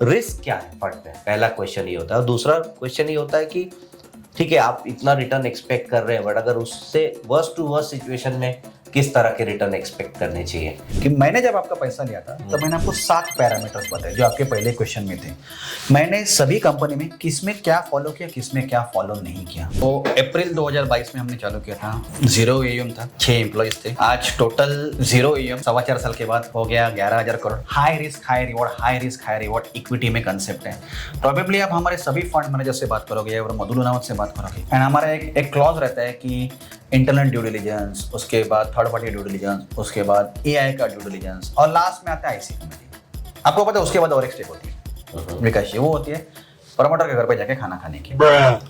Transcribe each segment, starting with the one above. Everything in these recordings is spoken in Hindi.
रिस्क क्या है फंड में, पहला क्वेश्चन ये होता है। और दूसरा क्वेश्चन ये होता है कि ठीक है आप इतना रिटर्न एक्सपेक्ट कर रहे हैं, बट अगर उससे वर्स्ट टू वर्स्ट सिचुएशन में किस तरह के रिटर्न एक्सपेक्ट करने चाहिए। कि मैंने जब आपका पैसा लिया था तब मैंने आपको 7 पैरामीटर्स बताए जो आपके पहले क्वेश्चन में थे। मैंने सभी कंपनी में किसमें क्या फॉलो किया, किसमें क्या फॉलो नहीं किया। तो अप्रैल 2022 में हमने चालू किया था, 0 AUM था, 6 एम्प्लॉइज थे। आज टोटल 0 AUM 4.25 साल के बाद हो गया 11,000 crore. High risk high reward, high risk high reward equity में कंसेप्ट है। प्रोबेबली आप हमारे सभी फंड मैनेजर से बात करोगे और मधुर लुनावत से बात करोगे, एंड हमारा एक क्लॉज रहता है कि इंटरनल ड्यू डिलीजेंस, उसके बाद थर्ड पार्टी ड्यू डिलीजेंस, उसके बाद AI का ड्यू डिलीजेंस, और लास्ट में आता है IC कमेटी। आपको पता है उसके बाद और एक स्टेप होती है विकास, वो होती है प्रमोटर के घर पे जाके खाना खाने की।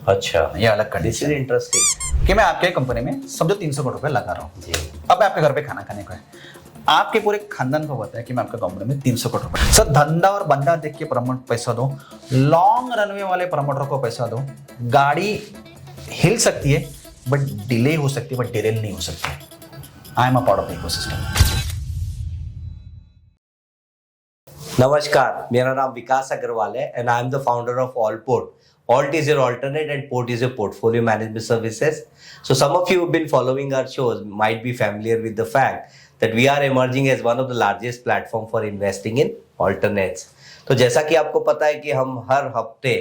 अच्छा, ये अलग कंडीशन है। इंटरेस्टिंग कि मैं आपके कंपनी में समझो 300 करोड़ रुपए लगा रहा हूँ, अब आपके घर पे खाना खाने को है, आपके पूरे खानदान को पता है कि मैं आपके कंपनी में 300 करोड़ रुपए। सर धंधा और बंदा देख के प्रमोट पैसा दो, लॉन्ग रनवे वाले प्रमोटर को पैसा दो। गाड़ी हिल सकती है बट डिले हो सकती है, बट डिरेल नहीं हो सकती। आई am a part of the ecosystem. नमस्कार, मेरा नाम विकास अग्रवाल है and I am the founder of Allport. Alt is your alternate and Port is your portfolio management services. So some of you who have been following our shows might be familiar with the fact that we are emerging as one of the largest platform for investing in alternates. तो जैसा कि आपको पता है कि हम हर हफ्ते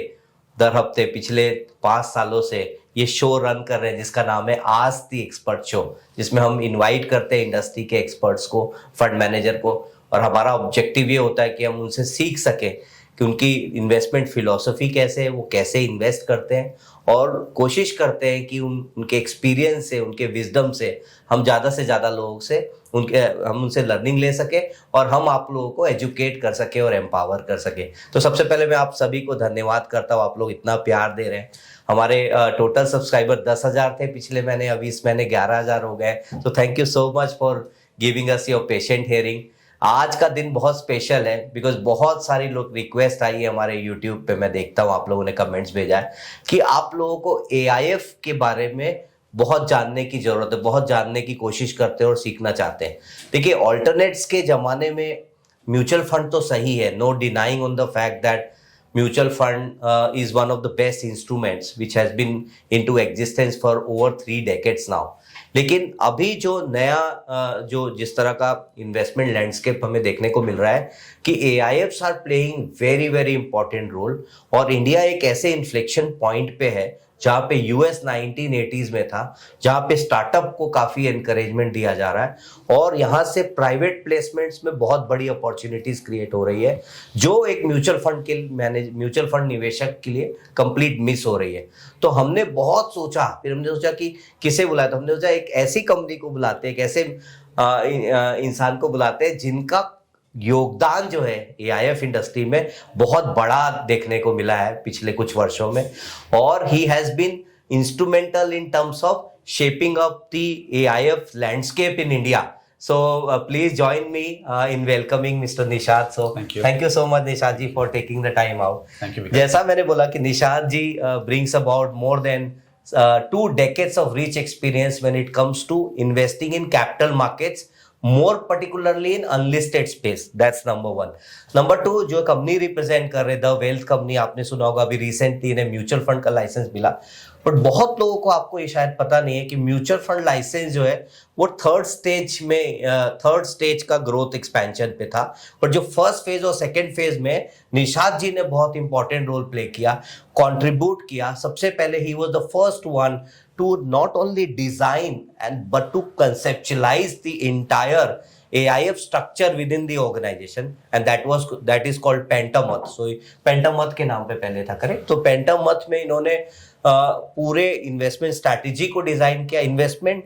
दर हफ्ते पिछले 5 सालों से ये शो रन कर रहे हैं जिसका नाम है आस्क द एक्सपर्ट शो, जिसमें हम इनवाइट करते हैं इंडस्ट्री के एक्सपर्ट्स को, फंड मैनेजर को, और हमारा ऑब्जेक्टिव ये होता है कि हम उनसे सीख सकें कि उनकी इन्वेस्टमेंट फिलॉसफी कैसे है, वो कैसे इन्वेस्ट करते हैं, और कोशिश करते हैं कि उनके एक्सपीरियंस से, उनके विजडम से हम ज़्यादा से ज़्यादा लोगों से हम उनसे लर्निंग ले सके और हम आप लोगों को एजुकेट कर सके और एम्पावर कर सके। तो सबसे पहले मैं आप सभी को धन्यवाद करता हूँ, आप लोग इतना प्यार दे रहे हैं। हमारे टोटल सब्सक्राइबर 10,000 थे पिछले महीने, अभी इस महीने 11,000 हो गए। तो thank you so much for giving us your patient hearing. आज का दिन बहुत स्पेशल है बिकॉज बहुत सारी लोग रिक्वेस्ट आई है हमारे यूट्यूब पे, मैं देखता हूँ आप लोगों ने कमेंट्स भेजा है कि आप लोगों को AIF के बारे में बहुत जानने की जरूरत है, बहुत जानने की कोशिश करते हैं और सीखना चाहते हैं। देखिए ऑल्टरनेट्स के ज़माने में म्यूचुअल फंड तो सही है, no denying on the fact that mutual fund is one of the best instruments which has been into existence for over 3 decades now. लेकिन अभी जो नया जो जिस तरह का इन्वेस्टमेंट लैंडस्केप हमें देखने को मिल रहा है कि AIFs are playing very very important role, और इंडिया एक ऐसे इन्फ्लेक्शन पॉइंट पे है जहाँ पे US 1980s में था, जहाँ पे स्टार्टअप को काफ़ी एनकरेजमेंट दिया जा रहा है और यहाँ से प्राइवेट प्लेसमेंट्स में बहुत बड़ी अपॉर्चुनिटीज क्रिएट हो रही है जो एक म्यूचुअल फंड निवेशक के लिए कंप्लीट मिस हो रही है। तो हमने बहुत सोचा, फिर हमने सोचा कि किसे बुलाया, तो हमने सोचा एक ऐसी कंपनी को बुलाते हैं, एक ऐसे इंसान को बुलाते हैं जिनका योगदान जो है AIF इंडस्ट्री में बहुत बड़ा देखने को मिला है पिछले कुछ वर्षों में, और ही has been instrumental in terms of shaping up the AIF landscape in India. So please join me in welcoming Mr. Nishad. So thank you so much Nishad ji for taking the time out. Thank you. जैसा मैंने बोला कि निशाद जी brings about more than 2 decades of rich experience when it comes to investing in capital markets, more particularly in unlisted space. That's number 1. Number 2, जो कंपनी रिप्रेजेंट कर रहे द वेल्थ कंपनी, आपने सुना होगा अभी रिसेंटली इन्हें म्यूचुअल फंड का लाइसेंस मिला, बट बहुत लोगों को आपको ये शायद पता नहीं है कि म्यूचुअल फंड लाइसेंस जो है वो थर्ड स्टेज का ग्रोथ एक्सपेंशन पे था, बट जो फर्स्ट फेज और सेकेंड फेज में निशाद जी ने बहुत इंपॉर्टेंट रोल प्ले किया, कंट्रीब्यूट किया। सबसे पहले he was the first one to not only design but to conceptualize the entire AIF structure within the organization, and that is called Pentamoth. So Pentamoth के नाम पे पहले था, करेक्ट। तो Pentamoth में इन्होंने पूरे इन्वेस्टमेंट स्ट्रैटेजी को डिजाइन किया, इन्वेस्टमेंट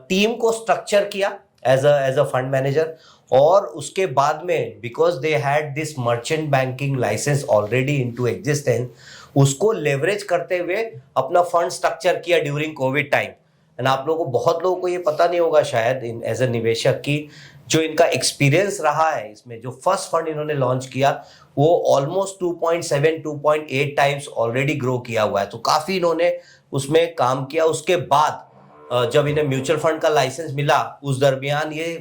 टीम को स्ट्रक्चर किया एज अ फंड मैनेजर, और उसके बाद में because they had this merchant banking license already into existence, उसको लेवरेज करते हुए अपना फंड स्ट्रक्चर किया ड्यूरिंग कोविड टाइम। एंड आप लोगों को, बहुत लोगों को ये पता नहीं होगा शायद एज अ निवेशक की जो इनका एक्सपीरियंस रहा है इसमें, जो फर्स्ट फंड इन्होंने लॉन्च किया वो ऑलमोस्ट 2.7 2.8 टाइम्स ऑलरेडी ग्रो किया हुआ है। तो काफ़ी इन्होंने उसमें काम किया। उसके बाद जब इन्हें म्यूचुअल फंड का लाइसेंस मिला, उस दरमियान ये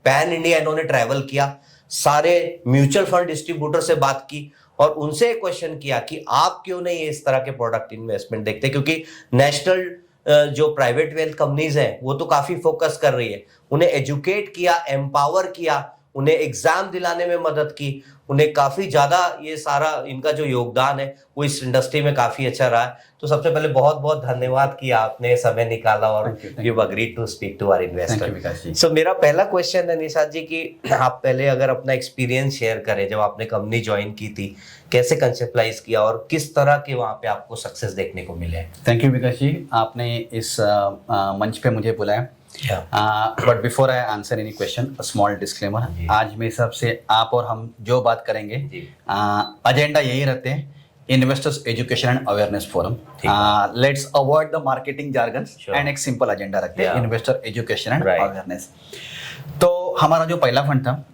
पैन इंडिया इन्होंने ट्रैवल किया, सारे म्यूचुअल फंड डिस्ट्रीब्यूटर से बात की और उनसे क्वेश्चन किया कि आप क्यों नहीं इस तरह के प्रोडक्ट इन्वेस्टमेंट देखते, क्योंकि नेशनल जो प्राइवेट वेल्थ कंपनीज हैं वो तो काफी फोकस कर रही है, उन्हें एजुकेट किया, एम्पावर किया, उन्हें एग्जाम दिलाने में मदद की, उन्हें काफी ज्यादा ये सारा इनका जो योगदान है वो इस इंडस्ट्री में काफी अच्छा रहा है। तो सबसे पहले बहुत बहुत धन्यवाद कि आपने समय निकाला और you agreed to speak to our investor. So मेरा पहला क्वेश्चन है निशात जी कि आप पहले अगर अपना एक्सपीरियंस शेयर करें, जब आपने कंपनी ज्वाइन की थी, कैसे कंसेप्टलाइज किया और किस तरह के वहां पे आपको सक्सेस देखने को मिले? थैंक यू विकास जी, आपने इस मंच पे मुझे बुलाया। But before I answer any question, small disclaimer, आज मेरे हिसाब से आप और हम जो बात करेंगे एजेंडा यही रहते हैं, investors education and awareness forum. Let's avoid the marketing jargon and एक सिंपल एजेंडा रखते हैं, इन्वेस्टर एजुकेशन एंड अवेयरनेस। तो हमारा जो पहला फंड था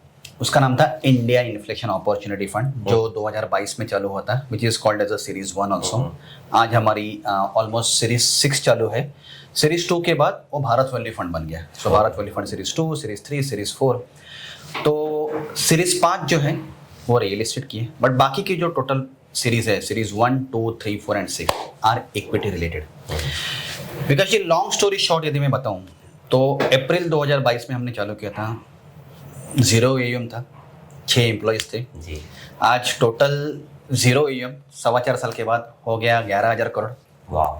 उसका नाम था इंडिया इन्फ्लेशन अपॉर्चुनिटी फंड, जो 2022 में चालू हुआ था, which is called as a series 1 also. आज हमारी ऑलमोस्ट सीरीज 6 चालू है। सीरीज 2 के बाद वो भारत वैल्यू फंड बन गया। So Bharat value fund series 2, series 3, series 4। तो सीरीज 5 जो है वो रियल एस्टेट की है, बट बाकी की जो टोटल सीरीज है, series 1, 2, 3, 4 and 6 are equity related. Because ये लॉन्ग स्टोरी शॉर्ट यदि मैं बताऊं तो अप्रैल 2022 में हमने चालू किया था, 0 AUM था, 6 एम्प्लॉयज थे जी। आज टोटल 0 AUM 4.25 साल के बाद हो गया 11,000 करोड़,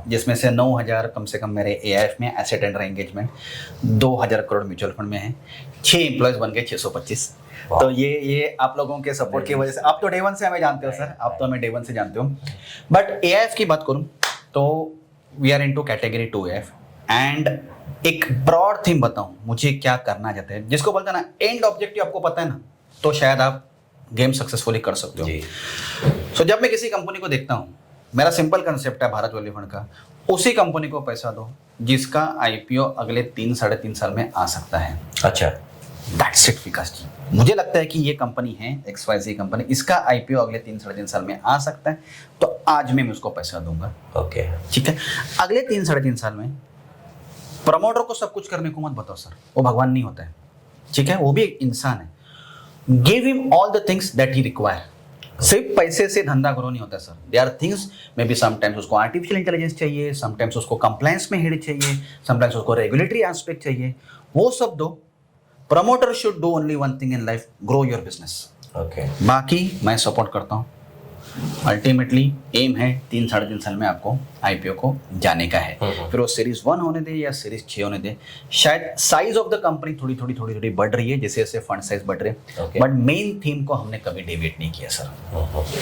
जिसमें से 9,000 कम से कम मेरे AIF में asset under engagement, 2,000 crore mutual fund में है, 6 एम्प्लॉयज बन गए 625। तो ये आप लोगों के सपोर्ट की वजह से, आप तो डे 1 से हमें जानते हो सर, आप तो हमें डे 1 से जानते हो। बट AIF की बात करूं तो we are into category 2 AIF। And एक ब्रॉड थीम बताऊं, मुझे क्या करना चाहते हैं, जिसको बोलते हैं ना एंड ऑब्जेक्टिव आपको पता है ना, तो शायद आप गेम सक्सेसफुली कर सकते हो। सो जब मैं किसी कंपनी को देखता हूं, मेरा सिंपल कंसेप्ट है भारत वैल्यू फंड का, उसी कंपनी को पैसा दो जिसका IPO अगले 3-3.5 साल में आ सकता है। अच्छा, दैट्स इट विकास जी। मुझे लगता है कि ये कंपनी है XYZ कंपनी, इसका IPO अगले 3-3.5 साल में आ सकता है, तो आज मैं उसको पैसा दूंगा। ओके, ठीक है। अगले 3-3.5 साल में प्रमोटर को सब कुछ करने को मत बताओ सर, वो भगवान नहीं होता है, ठीक है, वो भी एक इंसान है। Give him all the things that he require. सिर्फ पैसे से धंधा ग्रो नहीं होता sir, there are things, maybe sometimes उसको आर्टिफिशियल इंटेलिजेंस चाहिए, समटाइम्स उसको कंप्लायंस में हेड चाहिए, समटाइम्स उसको रेगुलेटरी एस्पेक्ट चाहिए, वो सब दो। Promoter should do only one thing in life, grow your business. Okay, बाकी मैं सपोर्ट करता हूँ। अल्टीमेटली एम है 3-3.5 साल में आपको IPO को जाने का है। फिर वो सीरीज 1 होने दे या सीरीज 6 होने दे, शायद साइज ऑफ द कंपनी थोड़ी बढ़ रही है जैसे जैसे फंड साइज बढ़ रहे हैं, बट मेन थीम को हमने कभी डेविएट नहीं किया सर।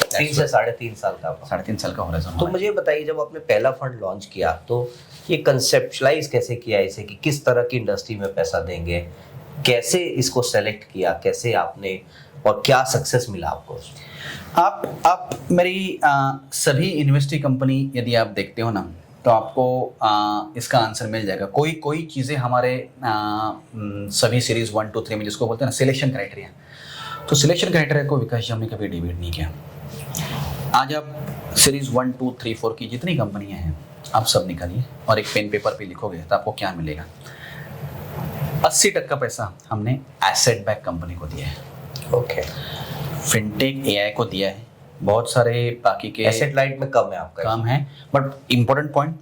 3 से 3.5 साल का, 3.5 साल का होराइजन। तो मुझे बताइए, जब आपने पहला फंड लॉन्च किया तो ये कंसेप्चुलाइज कैसे किया इसे, कि किस तरह की इंडस्ट्री में पैसा देंगे, कैसे इसको सेलेक्ट किया, कैसे आपने, और क्या सक्सेस मिला आपको? आप मेरी सभी इन्वेस्टी कंपनी यदि आप देखते हो ना, तो आपको इसका आंसर मिल जाएगा। कोई चीज़ें हमारे सभी सीरीज 1, 2, 3 में जिसको बोलते हैं ना सिलेक्शन क्राइटेरिया, तो सिलेक्शन क्राइटेरिया को विकास जी हमने कभी डिबेट नहीं किया। आज आप सीरीज 1, 2, 3, 4 की जितनी कंपनियां हैं आप सब निकालिए और एक पेन पेपर पे लिखोगे तो आपको क्या मिलेगा। 80% पैसा हमने एसेट बैक कंपनी को दिया है। ओके, फिनटेक AI को दिया है, बहुत सारे बाकी के एसेट लाइट में कम है आपका, काम है। बट इंपॉर्टेंट पॉइंट,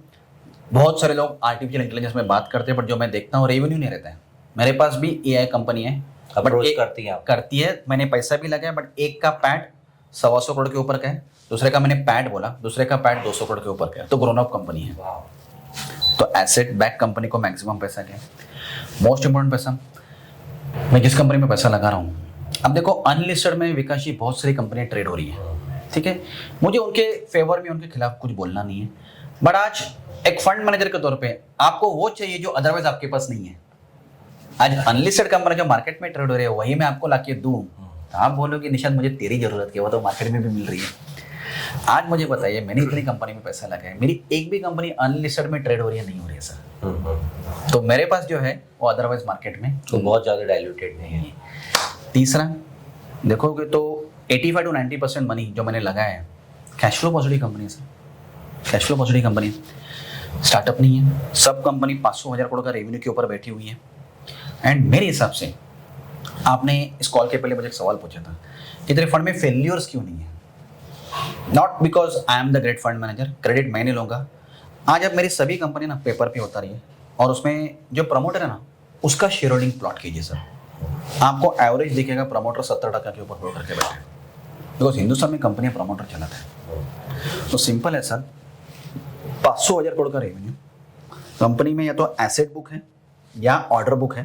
बहुत सारे लोग आर्टिफिशियल इंटेलिजेंस में बात करते हैं, बट जो मैं देखता हूँ रेवेन्यू नहीं रहता है। मेरे पास भी AI कंपनी है, अप्रोच करती है, मैंने पैसा भी लगाया, बट एक का पैट 125 करोड़ के ऊपर का है, दूसरे का मैंने पैट बोला, दूसरे का पैट 200 करोड़ के ऊपर का है, तो ग्रोन अप कंपनी है। तो एसेट बैक कंपनी को मैक्सिमम पैसा क्या है। मोस्ट इंपॉर्टेंट पैसा, मैं जिस कंपनी में पैसा लगा रहा हूँ, अब देखो अनलिस्टेड में विकास जी बहुत सारी कंपनियां ट्रेड हो रही है, ठीक है, मुझे उनके फेवर में उनके खिलाफ कुछ बोलना नहीं है, बट आज एक फंड मैनेजर के तौर पे आपको वो चाहिए जो अदरवाइज आपके पास नहीं है। आज अनलिस्टेड कंपनी जो मार्केट में ट्रेड हो रही है वही मैं आपको लाके दूं, तो आप बोलोगे निशांत मुझे तेरी जरूरत है, वो तो मार्केट में भी मिल रही है। आज मुझे बताइए, मैंने इतनी कंपनी में पैसा लगाया, मेरी एक भी कंपनी अनलिस्टेड में ट्रेड हो रही है नहीं हो रही है सर, तो मेरे पास जो है वो अदरवाइज मार्केट में तो बहुत ज़्यादा डाइल्यूटेड नहीं है। तीसरा देखोगे तो 85 to 90% मनी जो मैंने लगाया है कैश फ्लो पॉजिटिव कंपनी है sir, cash flow positive company है, स्टार्टअप नहीं है। सब कंपनी 500,000 करोड़ का रेवेन्यू के ऊपर बैठी हुई है। एंड मेरे हिसाब से आपने इस कॉल के पहले मुझे एक सवाल पूछा था कि तेरे फंड में फेल्यूर्स क्यों नहीं है। Not because I am the great fund manager, credit मैं नहीं लूंगा। आज अब मेरी सभी कंपनी ना पेपर पे होता रही है और उसमें जो प्रमोटर है ना उसका शेयर होल्डिंग प्लॉट कीजिए सर, आपको एवरेज दिखेगा प्रमोटर 70% के ऊपर होल्ड करके बैठे, बिकॉज हिंदुस्तान में कंपनियां प्रमोटर चलाते हैं। तो सिंपल है सर, 500,000 करोड़ का रेवेन्यू कंपनी में, या तो एसेट बुक है या ऑर्डर बुक है,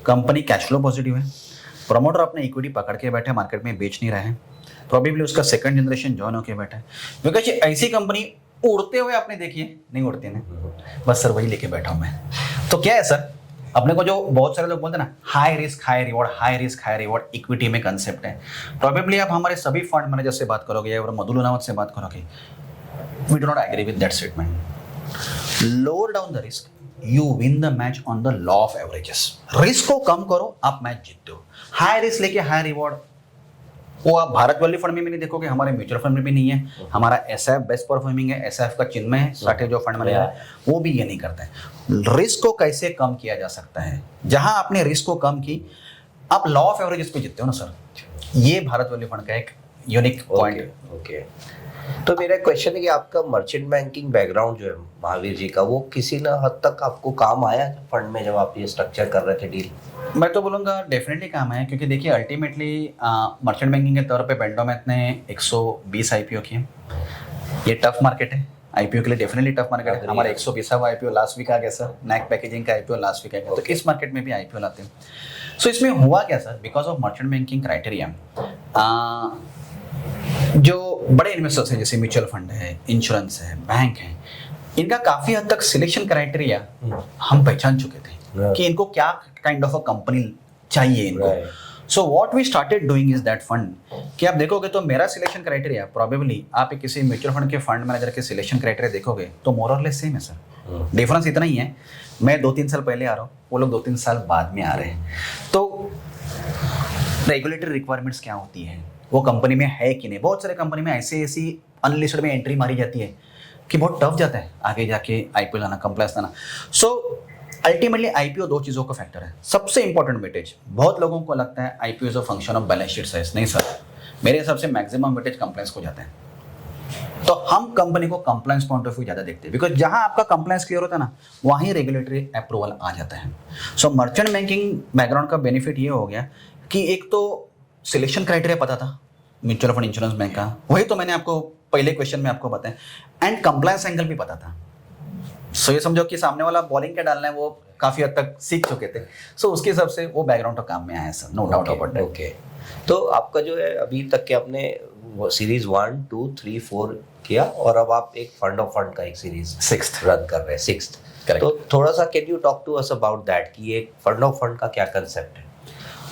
कंपनी कैश फ्लो पॉजिटिव है, प्रमोटर अपने इक्विटी पकड़ के बैठे मार्केट में बेच नहीं रहे हैं, प्रोबेबली उसका सेकंड जनरेशन जॉइन होके बैठा है, बिकॉज ये ऐसी कंपनी उड़ते हुए आपने देखी है, नहीं उड़ती ना, बस सर वही लेके बैठा हूं मैं। तो क्या है सर, अपने को जो बहुत सारे लोग बोलते हैं ना high risk high reward, high risk high reward equity में कंसेप्ट है। प्रोबेबली आप हमारे सभी फंड मैनेजर से बात करोगे या मधु लुनावत से बात करोगे, we do not agree with that statement. Lower down the risk, you win the match on the law of averages. Risk को कम करो, आप मैच जीतते हो। हाई रिस्क लेके हाई रिवॉर्ड, वो आप भारत वाली फंड में भी नहीं देखोगे, हमारे म्यूचुअल फंड में भी नहीं है। हमारा एसएफ बेस्ट परफॉर्मिंग है, एसएफ का चिन्मय है, साठे जो फंड मैनेजर है वो भी ये नहीं करते हैं। रिस्क को कैसे कम किया जा सकता है, जहां आपने रिस्क को कम की आप लॉ ऑफ एवरेजेस पे जीतते हो ना सर। ये भारत वाली फंड का एक यूनिक पॉइंट है। ओके, तो मेरा क्वेश्चन है कि आपका मर्चेंट बैंकिंग बैकग्राउंड जो है महावीर जी का, वो किसी ना हद तक आपको काम आया फंड में जब आप ये स्ट्रक्चर कर रहे थे डील? मैं तो बोलूँगा डेफिनेटली काम है, क्योंकि देखिए अल्टीमेटली मर्चेंट बैंकिंग के तौर पे बेंडो में इतने 120 आईपीओ किए। ये टफ मार्केट है आईपीओ के लिए, डेफिनेटली टफ मार्केट है। हमारा 120वां आईपीओ लास्ट वीक आ गया सर, नैक पैकेजिंग का आईपीओ लास्ट वीक आ गया, तो इस मार्केट में भी आईपीओ लाते हैं। सो इसमें हुआ क्या sir, because of merchant banking criteria, जो बड़े इन्वेस्टर्स हैं जैसे म्यूचुअल फंड है, इंश्योरेंस है, बैंक है, इनका काफी हद तक सिलेक्शन क्राइटेरिया हम पहचान चुके थे कि इनको क्या काइंड ऑफ अ कंपनी चाहिए इनको। So what we started doing is that fund, कि आप देखोगे तो मेरा सिलेक्शन क्राइटेरिया प्रोबेबली आप किसी म्यूचुअल फंड के फंड मैनेजर के सिलेक्शन क्राइटेरिया देखोगे तो मोर और लेस सेम है सर। डिफरेंस इतना ही है, मैं 2-3 साल पहले आ रहा हूँ, वो लोग 2-3 साल बाद में आ रहे हैं। तो रेगुलेटरी रिक्वायरमेंट्स क्या होती है, वो कंपनी में है कि नहीं। बहुत सारे कंपनी में ऐसी अनलिस्टेड में एंट्री मारी जाती है कि बहुत टफ जाता है आगे जाके आईपीओ लाना, कंप्लायंस लाना। सो अल्टीमेटली आईपीओ 2 चीज़ों का फैक्टर है। सबसे इंपॉर्टेंट वेटेज, बहुत लोगों को लगता है IPO is a function of balance sheet size, नहीं सर, मेरे हिसाब से मैक्सिमम वेटेज कंप्लायंस को जाता है। तो हम कंपनी को कंप्लायंस पॉइंट ऑफ व्यू ज़्यादा देखते हैं, बिकॉज जहां आपका कंप्लायंस क्लियर होता है ना वहीं रेगुलेटरी अप्रूवल आ जाता है। सो मर्चेंट बैंकिंग बैकग्राउंड का बेनिफिट ये हो गया कि एक तो सिलेक्शन क्राइटेरिया पता था म्यूचुअल फंड इंश्योरेंस बैंक का, वही तो मैंने आपको पहले क्वेश्चन में आपको बताया, एंड कंप्लायंस एंगल भी पता था। सो ये समझो कि सामने वाला बॉलिंग क्या डालना है वो काफी हद तक सीख चुके थे। सो उसके हिसाब से वो बैकग्राउंड तो काम में आया sir, no doubt about that. Okay, तो आपका जो है अभी तक के आपने सीरीज 1, 2, 3, 4 किया और अब आप एक फंड ऑफ फंड का एक सीरीज 6th रन कर रहे हैं, 6th। तो थोड़ा सा can you talk to us about that कि एक फंड ऑफ फंड का क्या कंसेप्ट है?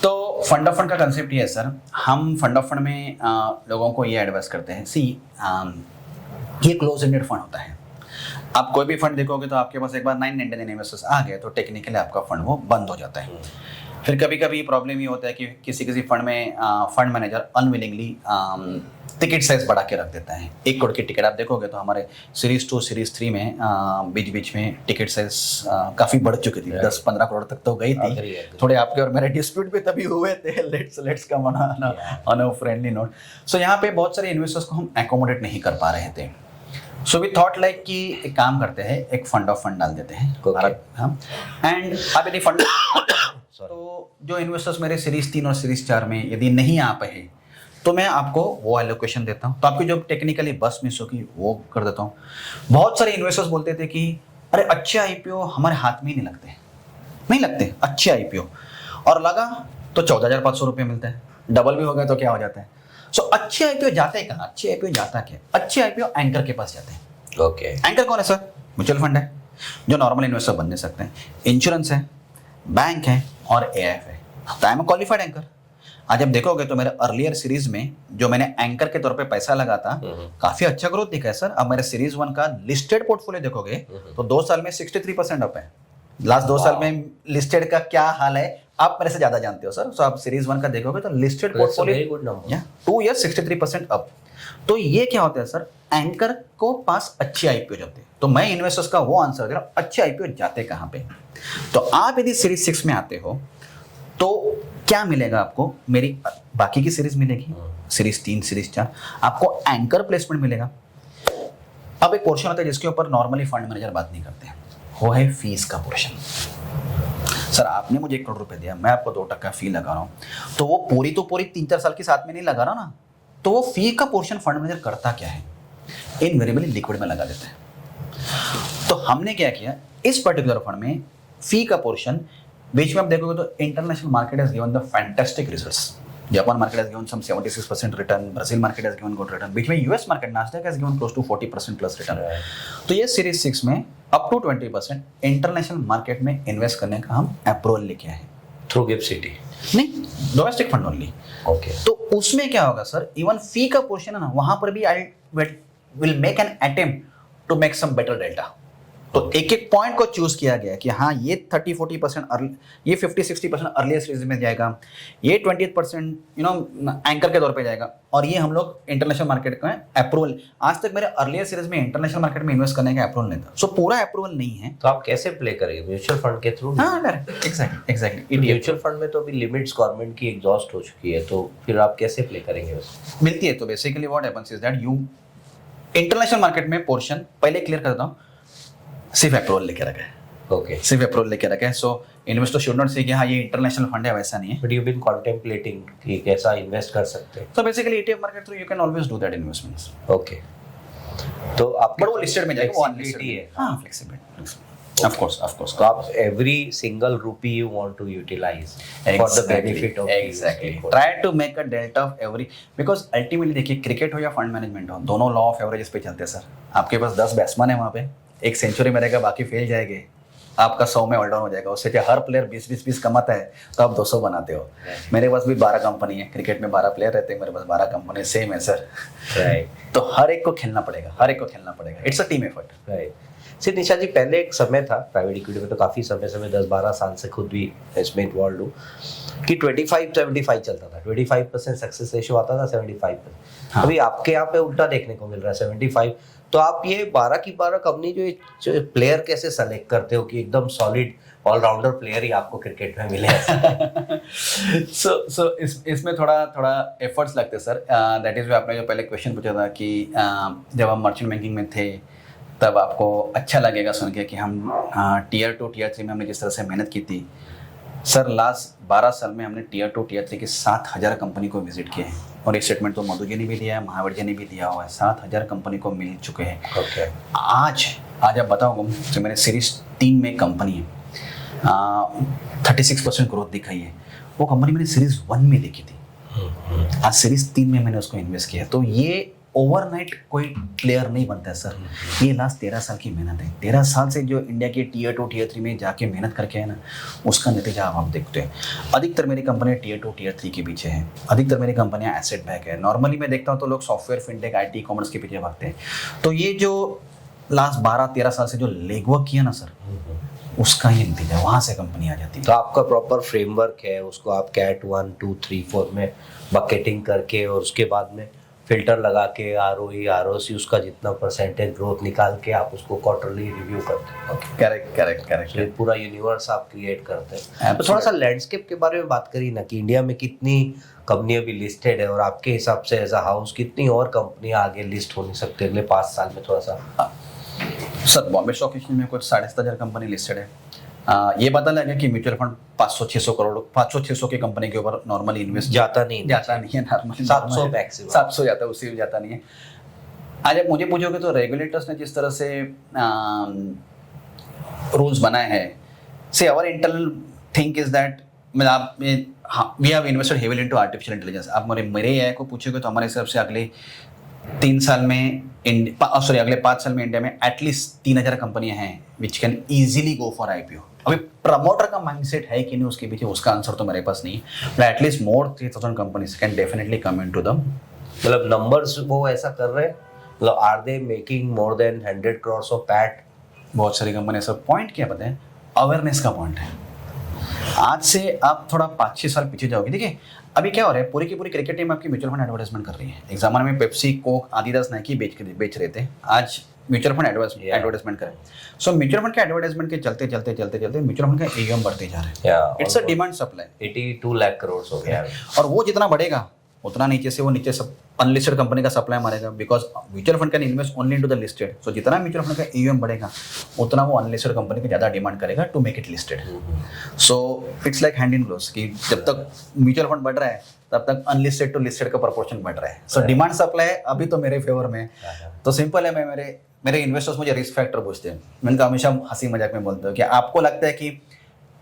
तो फंड ऑफ फंड का कंसेप्ट ये है सर, हम फंड ऑफ फंड में लोगों को ये एडवाइस करते हैं, ये क्लोज एंडेड फंड होता है। आप कोई भी फंड देखोगे तो आपके पास एक बार 999 इन्वेस्टर्स आ गए तो टेक्निकली आपका फंड वो बंद हो जाता है। फिर कभी कभी प्रॉब्लम ये होता है कि किसी फंड में fund manager unwillingly ticket size बढ़ा के रख देता है। 1 करोड़ की टिकट आप देखोगे तो हमारे सीरीज 2 सीरीज 3 में बीच में टिकट साइज काफ़ी बढ़ चुकी थी, 10-15 करोड़ तक तो गई थी। थोड़े आपके और मेरे डिस्प्यूट भी तभी हुए थे, let's come on a friendly note. So यहाँ पे बहुत सारे इन्वेस्टर्स को हम एकोमोडेट नहीं कर पा रहे थे। सो वी थॉट लाइक कि एक काम करते हैं, एक फंड ऑफ फंड डाल देते हैं भारत, हाँ। एंड अब यदि फंड तो जो इन्वेस्टर्स मेरे सीरीज 3 और सीरीज 4 में यदि नहीं आ पाए तो मैं आपको वो एलोकेशन देता हूँ, तो आपकी जो टेक्निकली बस मिस होगी वो कर देता हूँ। बहुत सारे इन्वेस्टर्स बोलते थे कि अरे अच्छे आईपीओ हमारे हाथ में ही नहीं लगते अच्छे आईपीओ, और लगा तो 14,500 रुपये मिलते हैं, डबल भी हो गया तो क्या हो जाता है। सो अच्छे आईपीओ जाते हैं कहाँ, अच्छे आईपीओ जाता क्या, अच्छे आईपीओ एंकर के पास जाते हैं। ओके, एंकर कौन है सर? म्यूचुअल फंड है जो नॉर्मल इन्वेस्टर बनने सकते हैं, इंश्योरेंस है, बैंक है और एएफ है। तो आई एम क्वालिफाइड एंकर। आज आप देखोगे तो मेरे अर्लियर सीरीज में जो मैंने एंकर के तौर पे पैसा लगा था काफी अच्छा ग्रोथ दिखा है सर। अब मेरे सीरीज 1 का लिस्टेड पोर्टफोलियो देखोगे तो 2 साल में 63% अप है। लास्ट 2 साल में लिस्टेड का क्या हाल है आप मेरे से ज्यादा जानते हो सर। सो आप सीरीज 1 का देखोगे तो लिस्टेड पोर्टफोलियो 2 years 63% अप। तो ये क्या होता है सर, एंकर को पास अच्छे आईपीओ जाते हैं। तो मैं इन्वेस्टर्स का वो आंसर दे रहा हूँ, अच्छे आईपीओ जाते कहाँ पे। तो आप यदि सीरीज 6 में आते हो तो क्या मिलेगा आपको, मेरी बाकी की सीरीज मिलेगी, सीरीज 3, सीरीज 4, आपको एंकर प्लेसमेंट मिलेगा। अब एक पोर्शन होता है जिसके ऊपर नॉर्मली फंड मैनेजर बात नहीं करते हैं, वो है फीस का पोर्शन। सर आपने मुझे 1 करोड़ रुपए दिया, मैं आपको 2% फी लगा रहा हूँ, तो वो पूरी 3-4 साल के साथ में नहीं लगा रहा ना, तो वो फी का पोर्शन फंड मैनेजर करता क्या है, इनवेरिएबली लिक्विड में लगा देता है। तो हमने क्या किया, इस पर्टिकुलर फंड में फी का पोर्शन, बीच में आप देखोगे तो international market has given the fantastic results. Japan market has given some 76% return, Brazil market has given good return, बीच में US market Nasdaq has given close to 40% plus return. तो ये सीरीज 6 में अप टू 20% इंटरनेशनल मार्केट में इन्वेस्ट करने का हम अप्रूवल लेके आए हैं थ्रू गिफ्ट सिटी, नहीं डोमेस्टिक फंड ओनली। ओके, तो उसमें क्या होगा सर, इवन फी का पोर्शन है ना, वहां पर भी I will make an attempt to make some better delta. तो एक एक पॉइंट को चूज किया गया कि हाँ ये 30-40%, ये 50-60% अर्ली सीरीज में जाएगा, ये 20% एंकर के तौर पे जाएगा, और ये हम लोग इंटरनेशनल मार्केट में अप्रूवल, आज तक मेरे अर्ली सीरीज में इंटरनेशनल मार्केट में इन्वेस्ट करने का अप्रूवल नहीं था। सो पूरा अप्रूवल नहीं है। तो आप कैसे प्ले करेंगे, म्यूचुअल फंड के थ्रू? हाँ डायरेक्ट, एग्जैक्टली। म्यूचुअल फंड में तो अभी लिमिट्स गवर्नमेंट की एग्जॉस्ट हो चुकी है, तो फिर आप कैसे प्ले करेंगे उसको? मिलती है। तो basically what happens is that you international market में पोर्शन, पहले क्लियर करता हूँ, सिर्फ अप्रूवल लेके रखा है। ओके, सिर्फ अप्रूवल लेके रखा है। सो इन्वेस्टर शुड नॉट से कि हाँ ये इंटरनेशनल फंड है, वैसा नहीं है। बट यू बीन कॉन्टेम्पलेटिंग कि कैसा इन्वेस्ट कर सकते हैं। So basically ETF market through you can always do that investments. Okay, तो आप बट वो लिस्टेड में जाएगा, वो Flexibility unlisted है। हाँ फ्लेक्सिबल, ऑफ कोर्स। तो आप every single rupee you want to utilise for the benefit of exactly, try to make a delta of every, because ultimately देखिए क्रिकेट हो या फंड मैनेजमेंट हो, दोनों लॉ ऑफ एवरेजेस पे चलते हैं सर। आपके पास 10 बैट्समैन है, वहाँ पे एक सेंचुरी मारेगा, बाकी फेल जाएंगे, आपका 100 में ऑल डाउन हो जाएगा। उससे क्या हर प्लेयर 20-20 कमाता है, तो आप 200 बनाते हो। मेरे पास भी 12 कंपनी है, क्रिकेट में 12 प्लेयर रहते हैं, मेरे पास 12 कंपनी, सेम है सर। राइट, तो हर एक को खेलना पड़ेगा, it's a team effort. Right. सिर्फ निशा जी, पहले एक समय था प्राइवेट इक्विटी में, तो काफ़ी समय से मैं 10-12 साल से खुद भी इसमें इन्वॉल्व हूँ, कि 25-75 चलता था, 25% सक्सेस रेशियो आता था, 75%। हाँ। अभी आपके यहाँ पे उल्टा देखने को मिल रहा है, 75। तो आप ये 12 की 12 कंपनी जो प्लेयर कैसे सेलेक्ट करते हो कि एकदम सॉलिड ऑलराउंडर प्लेयर ही आपको क्रिकेट में मिले? सो इसमें थोड़ा एफर्ट्स लगते हैं सर। दैट इज आपने जो पहले क्वेश्चन पूछा था कि जब हम मर्चेंट बैंकिंग में थे, तब आपको अच्छा लगेगा सुन के कि हम टीयर 2 टीयर 3 में हमने जिस तरह से मेहनत की थी। सर लास्ट 12 साल में हमने टीयर 2 टीयर 3 की 7000 कंपनी को विजिट किए हैं, और एक स्टेटमेंट तो मधु जी ने भी दिया है, महावीर जी ने भी दिया हुआ है, 7000 कंपनी को मिल चुके हैं। ओके, आज आप बताओ, जो मैंने सीरीज 3 में कंपनी है 36% ग्रोथ दिखाई है, वो कंपनी मैंने सीरीज 1 में देखी थी, आज सीरीज 3 में मैंने उसको इन्वेस्ट किया। तो ये ओवरनाइट कोई प्लेयर नहीं बनता है सर, ये लास्ट 13 साल की मेहनत है। 13 साल से जो इंडिया के टीयर 2 टीयर 3 में जाके मेहनत करके है ना, उसका नतीजा आप देखते हैं। अधिकतर मेरी कंपनियां टीयर 2 टीयर 3 के पीछे हैं, अधिकतर मेरी कंपनियां एसेट बैक है। नॉर्मली मैं देखता हूँ तो लोग सॉफ्टवेयर, फिनटेक, IT, कॉमर्स के पीछे भागते हैं। तो ये जो लास्ट 12-13 साल से जो लेगवर्क किया ना सर, उसका ही नतीजा, वहाँ से कंपनी आ जाती है। तो आपका प्रॉपर फ्रेमवर्क है, उसको आप कैट 1, 2, 3, 4 में बकेटिंग करके, और उसके बाद में फिल्टर लगा के ROE, ROC उसका जितना परसेंटेज ग्रोथ निकाल के आप उसको क्वार्टरली रिव्यू करते हैं। करेक्ट। तो पूरा यूनिवर्स आप क्रिएट करते हैं। तो थोड़ा सा लैंडस्केप के बारे में बात करिए ना, कि इंडिया में कितनी कंपनियां भी लिस्टेड है, और आपके हिसाब से एज अ हाउस कितनी और कंपनियां आगे लिस्ट हो नहीं सकती अगले 5 साल में? थोड़ा सा सर, बॉम्बे स्टॉक एक्सचेंज में कुछ 7,500 कंपनी लिस्टेड है। ये पता लगा कि म्यूचुअल फंड 500-600 करोड़, 500-600 की कंपनी के ऊपर नॉर्मली इन्वेस्ट जाता नहीं है नॉर्मली, 700 मैक्सिमम, 700 जाता है, उससे भी जाता नहीं है। आज आप मुझे पूछोगे तो रेगुलेटर्स ने जिस तरह से रूल्स बनाए हैं, से our internal think is that, we have invested heavily into artificial intelligence. आप मेरे AI को पूछोगे तो हमारे हिसाब से अगले 3 साल में अगले 5 साल में इंडिया में एटलीस्ट 3000 कंपनियां हैं which can easily go for IPO। अभी प्रमोटर का माइंडसेट है कि नहीं उसके पीछे, उसका आंसर तो मेरे पास नहीं है, but at least more 3000 companies can definitely come into the, मतलब नंबर्स वो ऐसा कर रहे हैं, मतलब are they making more than 100 crores of PAT? बहुत सारी कंपनी। सब पॉइंट क्या पता है, अवेयरनेस का पॉइंट है। आज से आप थोड़ा 5-6 साल पीछे जाओगे, देखिए अभी क्या हो रहा है, पूरी की पूरी क्रिकेट टीम आपकी म्यूचुअल फंड एडवर्टाइजमेंट कर रही है। एक जमाने में पेप्सी, कोक, आदिदास, नाइकी बेच रहे थे, आज म्यूचुअल फंड एडवर्टाइजमेंट करें। सो म्यूचुअल फंड के एडवर्टाइजमेंट के चलते म्यूचुअल फंड का AUM बढ़ते जा रहे हैं। It's a demand supply, 82 lakh crore हो गया। और वो जितना बढ़ेगा उतना नीचे से वो नीचे सब अनलिस्टेड कंपनी का सप्लाई मारेगा, because mutual fund can invest only into the listed. So जितना म्यूचुअल फंड का AUM बढ़ेगा उतना वो अनलिस्टेड कंपनी को ज़्यादा डिमांड करेगा to make it listed. So it's like hand in gloves कि जब तक म्यूचुअल फंड बढ़ रहा है तब तक अनलिस्टेड टू लिस्टेड का प्रोपोर्शन बढ़ रहा है। सो डिमांड सप्लाई अभी तो मेरे फेवर में है। तो सिंपल है, मैं मेरे इन्वेस्टर्स मुझे रिस्क फैक्टर पूछते हैं, मैंने कहा हमेशा हंसी मजाक में बोलते हो कि आपको लगता है कि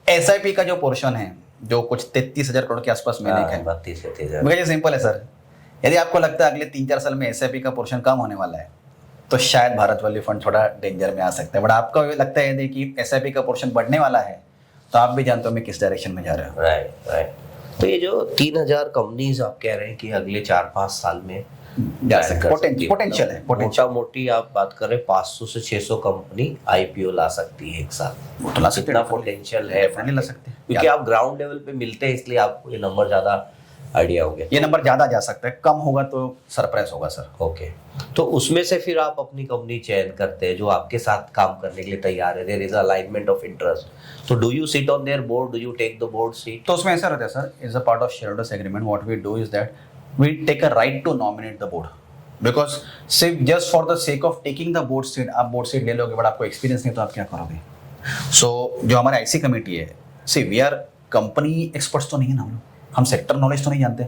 SIP का जो पोर्शन है जो कुछ 33,000 करोड़ के आसपास मैंने देखा है, 32,000। मुझे सिंपल है सर, यदि आपको लगता है अगले 3-4 साल में SIP का पोर्शन कम होने वाला है तो शायद भारत वैल्यू फंड थोड़ा डेंजर में आ सकता है। बट आपको लगता है यदि कि SIP का पोर्शन बढ़ने वाला है तो आप भी जानते हो मैं किस डायरेक्शन में जा रहा हूँ। राइट। तो ये जो 3,000 कंपनीज आप कह रहे हैं कि अगले 4-5 साल में जा सकते हैं, पोटेंशियल है, मोटा मोटी आप बात करें 500 से 600 कंपनी IPO ला सकती है एक साथ। वो तो ला सकते इतना हैं, पोटेंशियल है, डेफिनेटली ला सकते हैं, क्योंकि आप ग्राउंड लेवल पे मिलते हैं इसलिए आपको ये नंबर ज्यादा आइडिया हो गया। ये नंबर ज्यादा जा सकता है, कम होगा तो सरप्राइज होगा सर। ओके, तो उसमें से फिर आप अपनी कंपनी चयन करते हैं जो आपके साथ काम करने के लिए तैयार है। There is alignment of interest. तो do you sit on their board, do you take the board seat? तो उसमें ऐसा रहता है sir, is a part of share holders agreement, what we do is that we take a right to nominate the board, because सिर्फ just for the sake of taking the board seat आप बोर्ड सीट ले लोगे बट आपको एक्सपीरियंस नहीं तो आप क्या करोगे। सो जो हमारे IC कमेटी है, सी वी आर कंपनी एक्सपर्ट्स तो नहीं है ना हम सेक्टर नॉलेज तो नहीं जानते।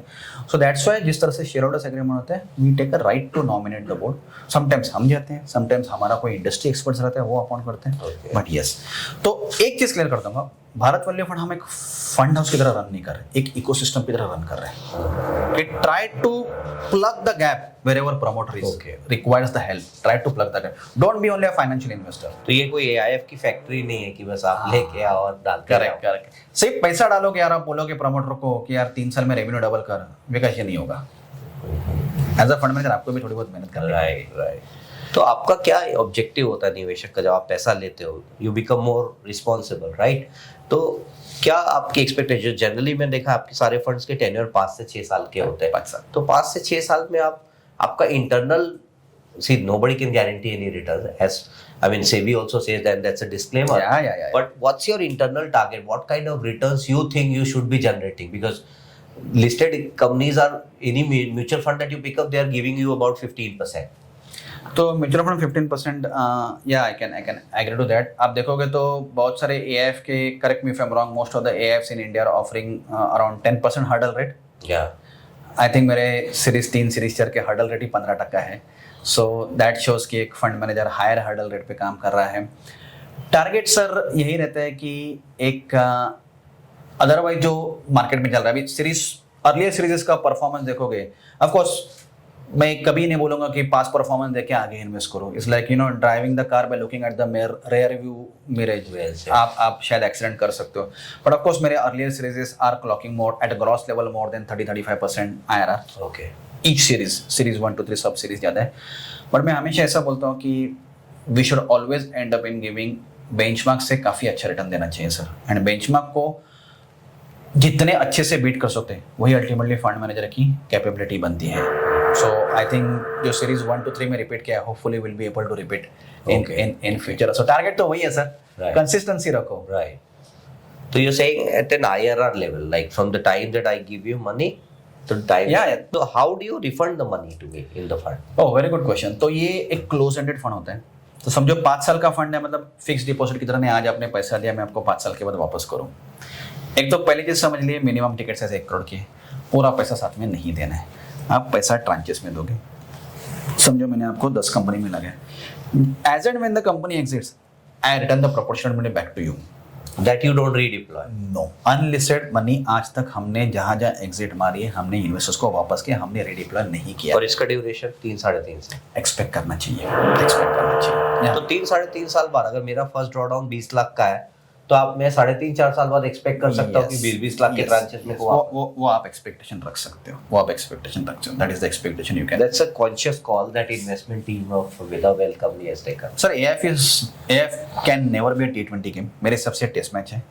सो दैट्स वाई जिस तरह से शेयर होल्डर्स एग्रीमेंट होता है we take a right to nominate the board. Sometimes हम जाते हैं, समटाइम्स हमारा कोई इंडस्ट्री एक्सपर्ट्स रहता है वो अपॉइंट करते हैं। बट यस, तो एक चीज़ क्लियर कर दूंगा, भारत वैल्यू फंड हम एक फंड हाउस की तरह रन नहीं कर रहे, एक इकोसिस्टम की तरह रन कर रहे हैं। We try to plug the gap wherever promoter is requires the help, try to plug the gap, don't be only a financial investor। तो ये कोई AIF की फैक्ट्री नहीं है कि बस आप लेके आओ और डालते करेक्ट करेक्ट, सिर्फ पैसा डालोगे यार, आप बोलोगे प्रमोटर को कि यार 3 साल में रेवेन्यू डबल कर, विकास ये नहीं होगा। एज अ फंड मैनेजर आपको भी थोड़ी बहुत मेहनत करनी है। राइट। तो आपका क्या ऑब्जेक्टिव होता है निवेशक का जब आप पैसा लेते हो? You become more responsible, right? तो क्या आपकी एक्सपेक्टेशन, जनरली मैंने देखा आपके सारे फंड्स के टेन्योर 5 से 6 साल के होते हैं। 5 साल। तो 5 से 6 साल में आपका internal, see nobody can guarantee any returns, as I mean SEBI also says that, that's a disclaimer. Yeah. But what's your internal target? What kind of returns you think you should be generating? Because listed companies are, any mutual fund that you pick up, they are giving you about 15%. तो म्यूचुअल फंड 15%, या I can agree to that. आप देखोगे तो बहुत सारे AIF के, correct me if I am wrong, most of the AIFs in India are offering around 10% hurdle rate. I think मेरे सीरीज 3 सीरीज 4 के हर्डल रेट ही 15% है। सो दैट शोज कि एक fund manager hire hurdle rate पे काम कर रहा है। टारगेट सर यही रहता है कि एक अदरवाइज जो मार्केट में चल रहा है अभी, सीरीज अर्लियर सीरीज का परफॉर्मेंस देखोगे, ऑफ कोर्स मैं कभी नहीं बोलूंगा कि पास परफॉर्मेंस देके आगे इन्वेस्ट करो। It's like driving the car by looking at the rear view mirror. आप शायद एक्सीडेंट कर सकते हो, बट ऑफ कोर्स मेरे earlier series are clocking more at gross level more than 30-35% IRR। Okay, each series 1 to 3 सब सीरीज ज़्यादा है। बट मैं हमेशा ऐसा बोलता हूँ कि we should always end up in giving benchmark से काफ़ी अच्छा रिटर्न देना चाहिए सर। एंड बेंचमार्क को जितने अच्छे से बीट कर सकते हैं वही अल्टीमेटली फंड मैनेजर की कैपेबिलिटी बनती है। सो आई थिंक जो सीरीज 1 to 3 में रिपीट किया है, hopefully will be able to repeat in future. So target तो वही है सर, कंसिस्टेंसी रखो। राइट। तो you saying at an IRR level, like from the time that I give you money to the time, तो how do you refund the money to me in the fund? Oh, very good question. तो ये एक क्लोज एंडेड फंड होता है। तो समझो 5 साल का फंड है, मतलब फिक्स डिपॉजिट की तरह नहीं, आज आपने पैसा दिया मैं आपको 5 साल के बाद वापस करूँ। एक तो पहली चीज समझ लिए, मिनिमम टिकट साइज 1 करोड़ की है, पूरा पैसा साथ में नहीं देना है, आप पैसा ट्रांचेस में दोगे। समझो मैंने आपको 10 कंपनी में लगा, as and when the company exits I return the proportional money back to you, that you don't redeploy. No, unlisted money आज तक हमने जहां एग्जिट मारी है हमने इन्वेस्टर्स को वापस किया, हमने रीडिप्लॉय नहीं किया। और इसका ड्यूरेशन 3-3.5 साल एक्सपेक्ट करना चाहिए। तो 3-3.5 साल बाद अगर मेरा फर्स्ट ड्रॉडाउन 20 लाख का है तो आप मैं 3.5-4 साल बाद एक्सपेक्ट कर सकता हूँ कि 20-20 लाख के ट्रांचेस में वो आप एक्सपेक्टेशन रख सकते हो, that is the expectation you can. That's a conscious call that investment team of विदा वेल company has taken. Sir AIF can never be a T20 game. मेरे सबसे टेस्ट मैच है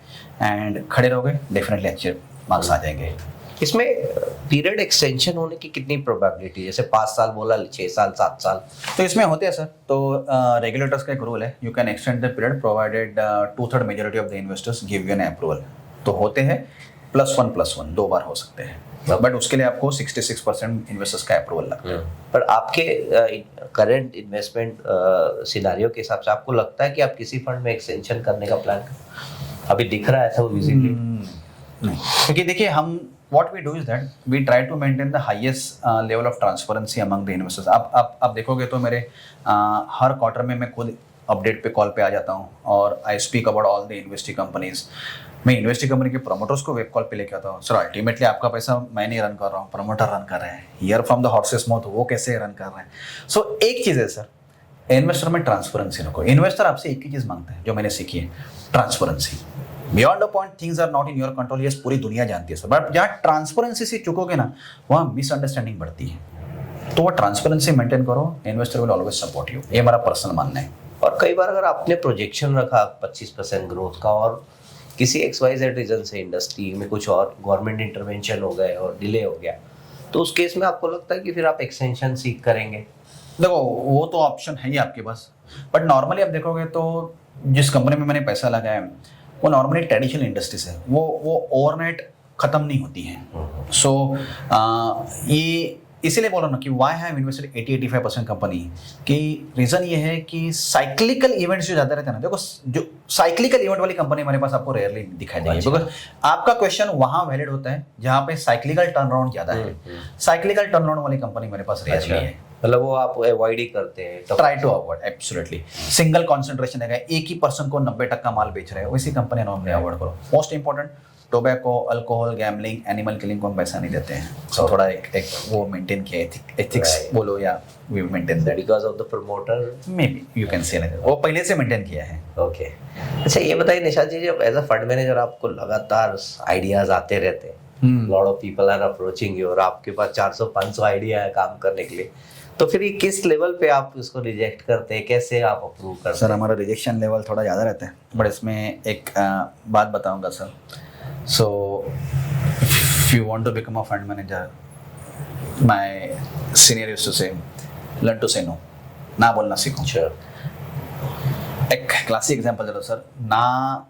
एंड खड़े रहोगे डेफिनेटली अच्छे मार्क्स आ जाएंगे। इसमें पीरियड एक्सटेंशन होने की कितनी प्रोबेबिलिटी, जैसे 5 साल बोला, 6 साल, 7 साल? तो इसमें होते हैं सर, तो रेगुलेटर्स का एक रूल है, you can extend the period provided 2/3 majority of the investors give you an approval. तो होते हैं +1+1 2 बार हो सकते हैं। बट उसके लिए आपको 66% इन्वेस्टर्स का अप्रूवल लगता है। पर आपके करंट इन्वेस्टमेंट सिनारियो के हिसाब से आपको लगता है कि आप किसी फंड में एक्सटेंशन करने का प्लान अभी दिख रहा है था वो विजिबली? नहीं, क्योंकि देखिए हम what we do is that we try to maintain the highest level of transparency among the investors। आप देखोगे तो मेरे हर क्वार्टर में मैं खुद अपडेट पे कॉल पे आ जाता हूँ और I speak about all the investing companies. मैं इन्वेस्टिंग कंपनी के प्रमोटर्स को वेब कॉल पे लेके आता हूँ। सर अल्टीमेटली आपका पैसा मैं नहीं रन कर रहा हूँ, प्रमोटर रन कर रहे हैं। Here from the horses mouth वो कैसे रन कर रहे हैं। सो एक चीज़ है सर, इन्वेस्टर में ट्रांसपेरेंसी रखो। इन्वेस्टर आपसे एक ही चीज़ मांगता है जो मैंने सीखी है, transparency. Beyond the point things are not in your control, ये पूरी दुनिया जानती है सर। बट जहाँ ट्रांसपेरेंसी से चुकोगे ना वहाँ मिसअंडरस्टैंडिंग बढ़ती है। तो वो ट्रांसपेरेंसी मेंटेन करो, investor will always support you, ये हमारा पर्सनल मानना है। और कई बार अगर आपने प्रोजेक्शन रखा 25% ग्रोथ का और किसी XYZ रीजन से इंडस्ट्री में कुछ और गवर्नमेंट इंटरवेंशन हो गए और डिले हो गया, तो उस केस में आपको लगता है कि फिर आप एक्सटेंशन सीख करेंगे? देखो वो तो ऑप्शन है ही आपके पास, बट नॉर्मली आप देखोगे तो जिस कंपनी में मैंने पैसा लगाया है वो नॉर्मली ट्रेडिशनल इंडस्ट्रीज है, वो ओवरनाइट ख़त्म नहीं होती हैं। सो ये इसीलिए बोल रहा हूँ ना कि वाई हैव इन्वेस्टेड 80-85% कंपनी की रीज़न ये है कि साइक्लिकल इवेंट्स जो ज़्यादा रहते हैं ना, देखो जो साइक्लिकल इवेंट वाली कंपनी हमारे पास आपको रेयरली दिखाई देगी, बिकॉज आपका क्वेश्चन वहाँ वैलिड होता है जहाँ पे साइक्लिकल टर्न अराउंड ज़्यादा है। साइक्लिकल टर्न अराउंड वाली कंपनी मेरे पास रेयरली है, मतलब वो आप अवॉइड ही करते हैं? Try to avoid, absolutely. Single concentration है, एक ही पर्सन को 90% माल बेच रहे हो, वैसी कंपनी नॉर्मली अवॉइड करो। Most important, tobacco, alcohol, gambling, animal killing को हम पैसा नहीं देते हैं। सो थोड़ा एक वो मेंटेन किया, एथिक्स बोलो या we maintain that because of the promoter, maybe you can say वो पहले से मेंटेन किया है। ओके। अच्छा ये बताइए निशाद जी, जब एज अ फंड मैनेजर आपको लगातार आइडियाज आते रहते हैं, lot of people are approaching you और आपके पास 400-500 आइडिया है काम करने के लिए, तो फिर ये किस लेवल पे आप इसको रिजेक्ट करते हैं, कैसे आप अप्रूव करते हैं? सर हमारा रिजेक्शन लेवल थोड़ा ज़्यादा रहता है, बट इसमें एक बात बताऊंगा sir. So if you want to become a fund manager, my senior used to say learn to say no, ना बोलना सीखो। एक क्लासिक एग्जांपल दे दो सर, ना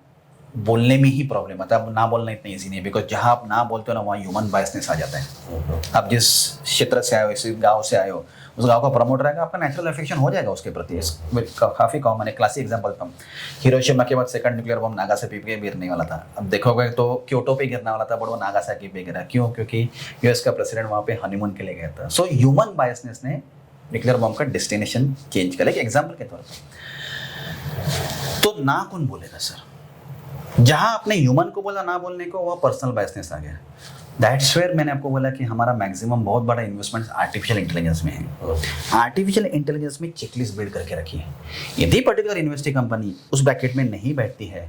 बोलने में ही प्रॉब्लम आता है। अब ना बोलना इतना ईजी नहीं है, बिकॉज जहाँ आप ना बोलते हो ना वहाँ ह्यूमन बायसनेस आ जाता है। आप जिस क्षेत्र से आए हो, इस गांव से आए हो, उस गांव का प्रमोटर आएगा, आपका नेचुरल अफेक्शन हो जाएगा उसके प्रति। काफ़ी कॉमन है। क्लासिक एग्जांपल तो हिरोशिमा के बाद सेकंड न्यूक्लियर बम नागासाकी पे गिरने वाला था। अब देखोगे तो क्योटो पे गिरने वाला था, बट वो नागासाकी पे गिरा। क्यों? क्योंकि यूएस का प्रेसिडेंट वहाँ पे हनीमून के लिए गया था। सो ह्यूमन बायसनेस ने न्यूक्लियर बम का डेस्टिनेशन चेंज किया। एक एग्जाम्पल के तौर पर तो ना कौन बोलेगा सर? जहां आपने ह्यूमन को बोला ना बोलने को, वह पर्सनल बायसनेस आ गया। दैट्स वेयर मैंने आपको बोला कि हमारा मैक्सिमम बहुत बड़ा इन्वेस्टमेंट आर्टिफिशियल इंटेलिजेंस में है। आर्टिफिशियल इंटेलिजेंस में चेकलिस्ट बिल्ड करके रखिए। यदि पर्टिकुलर इन्वेस्टिंग कंपनी उस ब्रैकेट में नहीं बैठती है,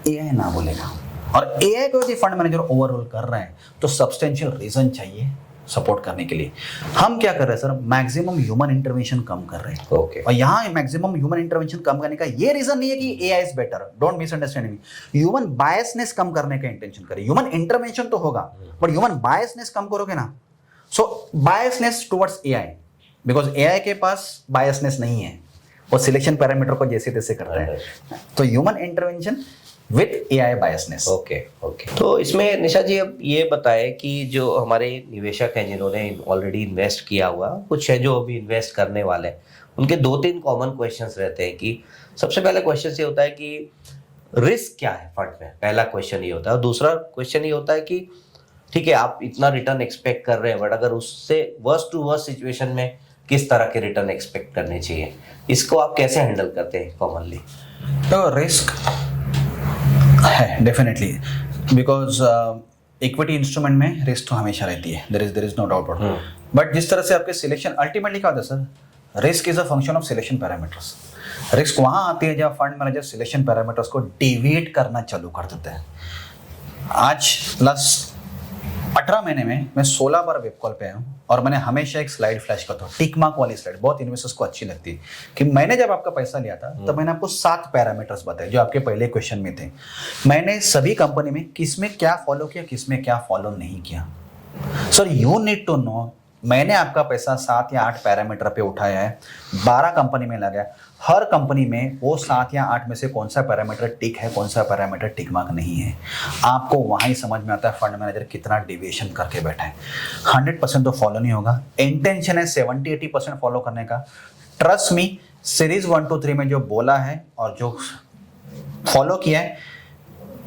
एआई ना बोलेगा। और एआई को यदि फंड मैनेजर ओवरऑल कर रहे हैं तो सब्सटेंशियल रीजन चाहिए सपोर्ट करने के लिए। हम क्या कर रहे हैं सर? मैक्सिमम ह्यूमन इंटरवेंशन कम कर रहे हैं। ओके। और यहाँ मैक्सिमम ह्यूमन इंटरवेंशन कम करने का ये रीजन नहीं है कि AI is better, don't misunderstand me. Human biasness कम करने का इंटेंशन करें। ह्यूमन इंटरवेंशन तो होगा, बट ह्यूमन बायसनेस कम करोगे ना, so biasness towards AI, because AI के पास बायसनेस नहीं है, वो सिलेक्शन पैरामीटर को जैसे तैसे करता है। तो human intervention with AI biasness. Okay. तो इसमें निशा जी अब ये बताएं कि जो हमारे निवेशक हैं जिन्होंने ऑलरेडी इन्वेस्ट किया हुआ, कुछ है जो अभी इन्वेस्ट करने वाले हैं, उनके 2-3 कॉमन क्वेश्चंस रहते हैं कि सबसे पहला क्वेश्चन ये होता है कि रिस्क क्या है फंड में, पहला क्वेश्चन ये होता है। और दूसरा क्वेश्चन ये होता है कि ठीक है आप इतना रिटर्न एक्सपेक्ट कर रहे हैं, बट अगर उससे वर्स्ट टू वर्स्ट सिचुएशन में किस तरह के रिटर्न एक्सपेक्ट करने चाहिए, इसको आप कैसे हैंडल करते हैं कॉमनली? तो रिस्क है डेफिनेटली, बिकॉज इक्विटी इंस्ट्रूमेंट में रिस्क तो हमेशा रहती है, there is no doubt. But जिस तरह से आपके सिलेक्शन अल्टीमेटली क्या होता है sir, risk is a function of selection parameters. Risk वहाँ आती है जब फंड मैनेजर सिलेक्शन पैरामीटर्स को डेविएट करना चालू कर देते हैं। आज लास्ट 18 महीने में मैं 16 बार वेब कॉल पे आया हूँ और मैंने हमेशा एक स्लाइड फ्लैश करता हूँ, टिक मार्क वाली स्लाइड, बहुत इन्वेस्टर्स को अच्छी लगती है कि मैंने जब आपका पैसा लिया था तब मैंने आपको 7 पैरामीटर्स बताए जो आपके पहले क्वेश्चन में थे। मैंने सभी कंपनी में किस में क्या फॉलो किया, किस में क्या फॉलो नहीं किया। Sir you need to know मैंने आपका पैसा 7 या 8 पैरामीटर पे उठाया है, 12 कंपनी में लगा है, हर कंपनी में वो 7 या 8 में से कौन सा पैरामीटर टिक है, कौन सा पैरामीटर टिक मार्क नहीं है, आपको वहाँ ही समझ में आता है फंड मैनेजर कितना डिविएशन करके बैठा है। 100% तो फॉलो नहीं होगा, इंटेंशन है 70-80% फॉलो करने का। ट्रस्ट मी, सीरीज 1 to 3 में जो बोला है और जो फॉलो किया है,